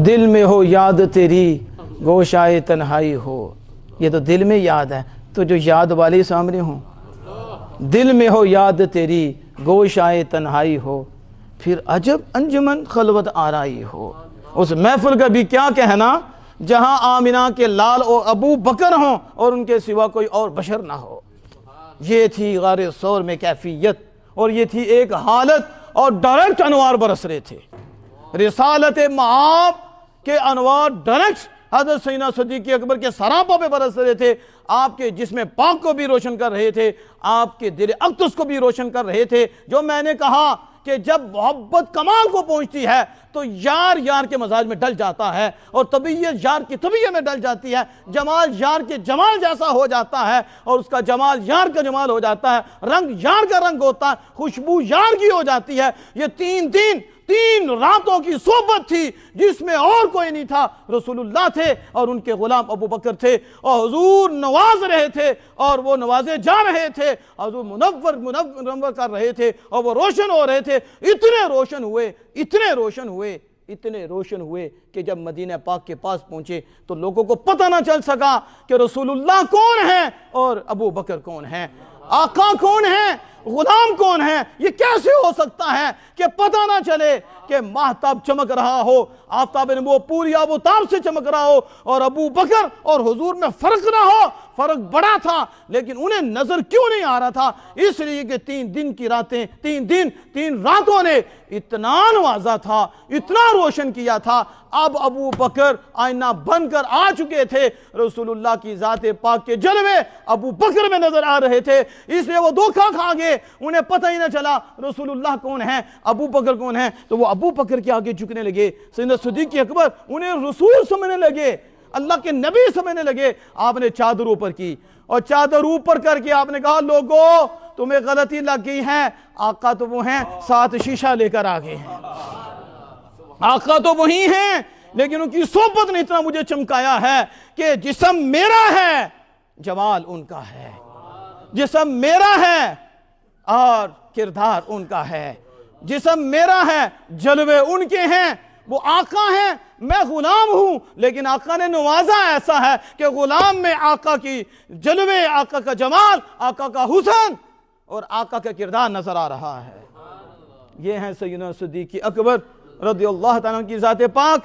دل میں ہو یاد تیری گوشائے تنہائی ہو. یہ تو دل میں یاد ہے، تو جو یاد والے سامنے ہوں. دل میں ہو یاد تیری گوشائے تنہائی ہو، پھر عجب انجمن خلوت آرائی ہو. اس محفل کا بھی کیا کہنا جہاں آمنہ کے لال اور ابو بکر ہوں اور ان کے سوا کوئی اور بشر نہ ہو. یہ تھی غار ثور میں کیفیت، اور یہ تھی ایک حالت، اور ڈائریکٹ انوار برس رہے تھے. رسالت معاب کے انوار ڈائریکٹ حضرت سیدنا صدیق اکبر کے سراپا پہ برس رہے تھے. آپ کے جسم پاک کو بھی روشن کر رہے تھے، آپ کے دل اقدس کو بھی روشن کر رہے تھے. جو میں نے کہا کہ جب محبت کمال کو پہنچتی ہے تو یار یار کے مزاج میں ڈل جاتا ہے، اور طبیعت یار کی طبیعت میں ڈل جاتی ہے. جمال یار کے جمال جیسا ہو جاتا ہے، اور اس کا جمال یار کا جمال ہو جاتا ہے. رنگ یار کا رنگ ہوتا ہے، خوشبو یار کی ہو جاتی ہے. یہ تین راتوں کی صحبت تھی جس میں اور کوئی نہیں تھا. رسول اللہ تھے اور ان کے غلام ابو بکر تھے، اور حضور نواز رہے تھے اور وہ نوازے جا رہے تھے. حضور منور کر رہے تھے اور وہ روشن ہو رہے تھے. اتنے روشن ہوئے کہ جب مدینہ پاک کے پاس پہنچے تو لوگوں کو پتہ نہ چل سکا کہ رسول اللہ کون ہیں اور ابو بکر کون ہیں، آقا کون ہیں، غلام کون ہیں. یہ کیسے ہو سکتا ہے کہ پتہ نہ چلے کہ ماہتاب چمک رہا ہو، آفتاب نبوت پوری آب و تاب سے چمک رہا ہو، اور ابو بکر اور حضور میں فرق نہ ہو. فرق بڑا تھا لیکن انہیں نظر کیوں نہیں آ رہا تھا؟ اس لیے کہ 3 راتوں نے اتنا نوازا تھا، اتنا روشن کیا تھا. اب ابو بکر آئینہ بن کر آ چکے تھے. رسول اللہ کی ذات پاک کے جلوے ابو بکر میں نظر آ رہے تھے. اس لیے وہ دھوکہ کھا گئے، انہیں پتہ ہی نہ چلا رسول اللہ کون ہیں، ابو بکر کون ہیں. تو وہ ابو بکر کے آگے جھکنے لگے. سیدنا صدیق اکبر انہیں رسول سمجھنے لگے، اللہ کے نبی سمجھنے لگے. آپ نے چادر اوپر کی، اور چادر اوپر کر کے آپ نے کہا لوگو تمہیں غلطی لگ گئی ہے، آقا تو وہ ہیں، ساتھ شیشہ لے کر آگے ہیں. آقا تو وہی ہیں لیکن ان کی صحبت نے اتنا مجھے چمکایا ہے کہ جسم میرا ہے، جمال ان کا ہے. جسم میرا ہے اور کردار ان کا ہے. جسم میرا ہے، جلوے ان کے ہیں. وہ آقا ہیں، میں غلام ہوں، لیکن آقا نے نوازا ایسا ہے کہ غلام میں آقا کی جلوے، آقا کا جمال، آقا کا حسن اور آقا کا کردار نظر آ رہا ہے. یہ ہیں سیدنا صدیق اکبر رضی اللہ تعالیٰ کی ذات پاک.